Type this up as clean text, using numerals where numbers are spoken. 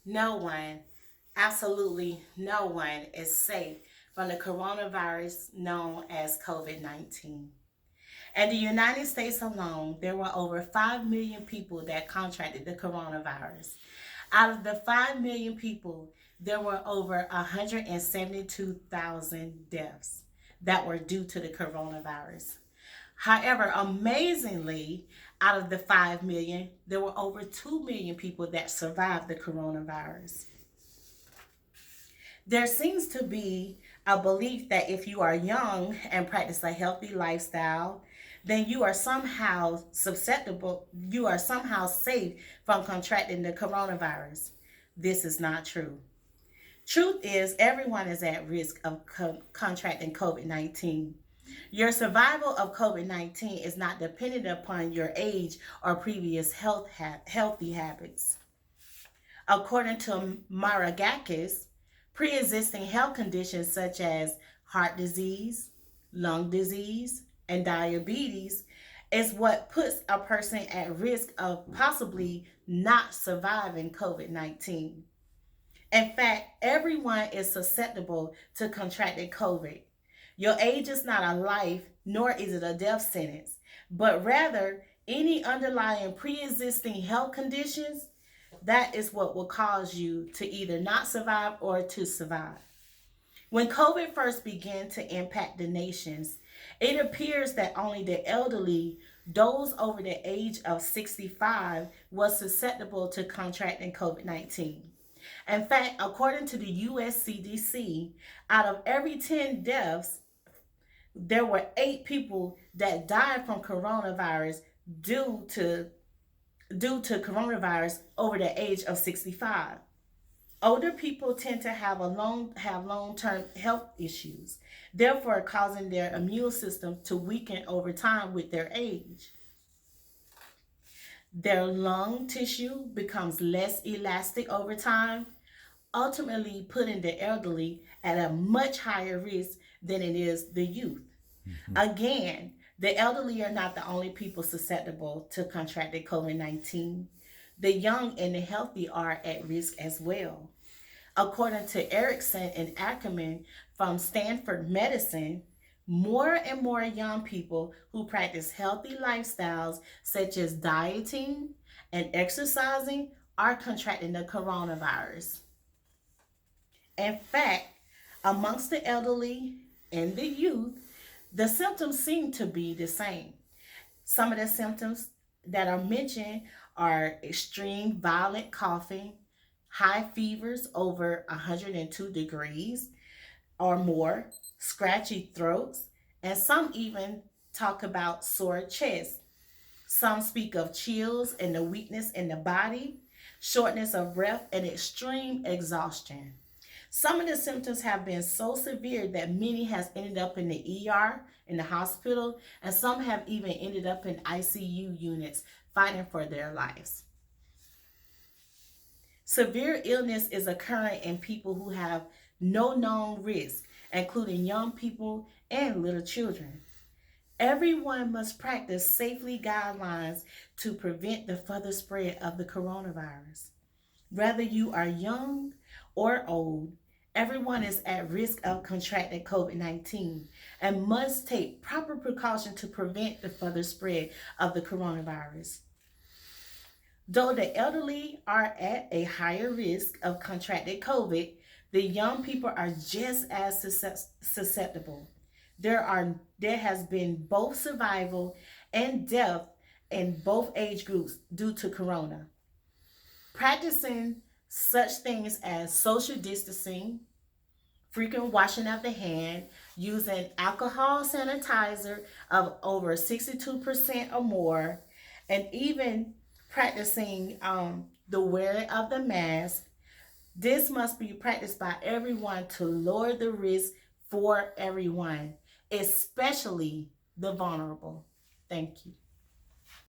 No one, absolutely no one, is safe from the coronavirus known as COVID 19. In the United States alone, there were over 5 million people that contracted the coronavirus. Out of the 5 million people, there were over 172,000 deaths that were due to the coronavirus. However, amazingly, out of the 5 million, there were over 2 million people that survived the coronavirus. There seems to be a belief that if you are young and practice a healthy lifestyle, then you are somehow susceptible, you are somehow safe from contracting the coronavirus. This is not true. Truth is, everyone is at risk of contracting COVID 19. Your survival of COVID 19 is not dependent upon your age or previous healthy habits. According to Maragakis, pre existing health conditions such as heart disease, lung disease, and diabetes is what puts a person at risk of possibly not surviving COVID 19. In fact, everyone is susceptible to contracting COVID. Your age is not a life, nor is it a death sentence, but rather any underlying pre existing health conditions, that is what will cause you to either not survive or to survive. When COVID first began to impact the nations, it appears that only the elderly, those over the age of 65, was susceptible to contracting COVID 19. In fact, according to the US CDC, out of every 10 deaths, there were 8 people that died from coronavirus due to coronavirus over the age of 65. Older people tend to have long-term health issues, therefore causing their immune system to weaken over time with their age. Their lung tissue becomes less elastic over time, ultimately putting the elderly at a much higher risk than it is the youth. Again, the elderly are not the only people susceptible to contracting COVID 19. The young and the healthy are at risk as well. According to Erickson and Ackerman from Stanford Medicine, more and more young people who practice healthy lifestyles such as dieting and exercising are contracting the coronavirus. In fact, amongst the elderly and the youth, the symptoms seem to be the same. Some of the symptoms that are mentioned are extreme violent coughing, high fevers over 102 degrees or more, scratchy throats, and some even talk about sore chest. Some speak of chills and the weakness in the body, shortness of breath, and extreme exhaustion. Some of the symptoms have been so severe that many has ended up in the ER, in the hospital, and some have even ended up in ICU units fighting for their lives. Severe illness is occurring in people who have no known risk, including young people and little children. Everyone must practice safely guidelines to prevent the further spread of the coronavirus. Whether you are young or old, everyone is at risk of contracting COVID 19 and must take proper precaution to prevent the further spread of the coronavirus. Though the elderly are at a higher risk of contracting COVID, the young people are just as susceptible. There has been both survival and death in both age groups due to corona. Practicing such things as social distancing, frequent washing of the hand, using alcohol sanitizer of over 62% or more, and even practicing the wearing of the mask. This must be practiced by everyone to lower the risk for everyone, especially the vulnerable. Thank you.